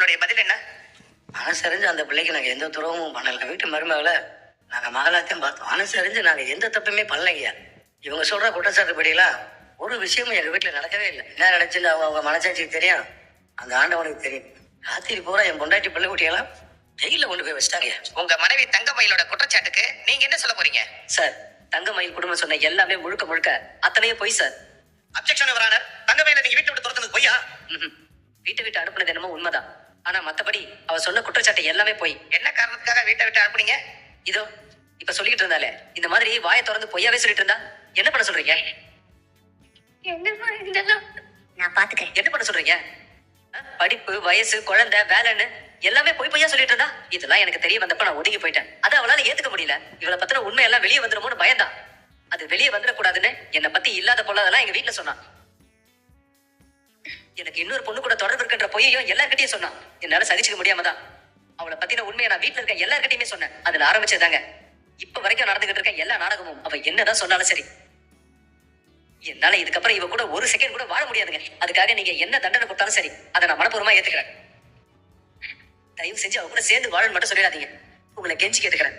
உங்களுடைய பதில் என்ன? மனசறிஞ்சு அந்த பிள்ளைக்கு நாங்க எந்த துரோகமும் பண்ணல. வீட்டு மருமகளை நாங்க மகளாத்தையும் பார்த்தோம். மனசறிஞ்சு நாங்க எந்த தப்புமே பண்ணலைங்கய்யா. இவங்க சொல்ற குற்றச்சாட்டுப்படியெல்லாம் ஒரு விஷயமும் எங்க வீட்டுல நடக்கவே இல்லை. என்ன நடந்துச்சுன்னு அவங்க மனசாட்சிக்கு தெரியும், அந்த ஆண்டவனுக்கு தெரியும். ராத்திரி பூரா என் பொண்டாட்டி பிள்ளை குட்டியெல்லாம் ஜெயில கொண்டு போய் வச்சிட்டாங்க. உங்க மனைவி தங்கமயிலோட குற்றச்சாட்டுக்கு நீங்க என்ன சொல்ல போறீங்க? சார், தங்கமயில் குடும்பம் சொன்ன எல்லாமே முழுக்க முழுக்க அத்தனையே போய் சார். Objection your honour. தங்கமயில நீங்க வீட்டை விட்டு துரத்துனது பொய்யா? வீட்டை விட்டு அனுப்புனது என்னமோ உண்மைதான். ஆனா மத்தபடி அவ சொன்ன குற்றச்சாட்டு எல்லாமே போய். என்ன காரணத்துக்காக வீட்டை விட்டு அனுப்புனீங்க? இதோ இப்ப சொல்லிட்டு இருந்தாலே, இந்த மாதிரி வாயை திறந்து பொய்யாவே சொல்லிட்டு இருந்தா என்ன பண்ண சொல்றீங்க? நான் பாத்துக்கிறேன். என்ன பண்ண சொல்றீங்க? படிப்பு, வயசு, குழந்தை, வேலைன்னு எல்லாமே பொய் பொய்யா சொல்லிட்டு இருந்தா. இதெல்லாம் எனக்கு தெரிய வந்தப்ப நான் ஒதுங்கி போயிட்டேன். அதை அவளால ஏத்துக்க முடியல. இவளை பத்தின உண்மை எல்லாம் வெளியே வந்துருமோன்னு பயந்தான். அது வெளியே வந்துடக்கூடாதுன்னு என்னை பத்தி இல்லாத பொல்லாதெல்லாம் எங்க வீட்டுல சொன்னான். எனக்கு இன்னொரு பொண்ணு கூட தொடர்பு இருக்கின்ற பொய்யையும் எல்லார்கிட்டயும் சொன்னான். என்னால சகிச்சுக்க முடியாம தான் அவளை பத்தின உண்மையை நான் வீட்டுல இருக்க எல்லார்கிட்டயுமே சொன்னேன். அதுல ஆரம்பிச்சதாங்க இப்ப வரைக்கும் நடந்துகிட்டு இருக்க எல்லா நாடகமும். அவ என்னதான் சொன்னாலும் சரி, என்னால இதுக்கப்புறம் இவ கூட ஒரு செகண்ட் கூட வாழ முடியாதுங்க. அதுக்காக நீங்க என்ன தண்டனை கொடுத்தாலும் சரி, அதை நான் மனப்பூர்வமா ஏத்துக்கிறேன். தயவு செஞ்சு அவ கூட சேர்ந்து வாழன்னு மட்டும் சொல்லிடாதீங்க. உங்களை கெஞ்சி கேட்டுக்கிறேன்.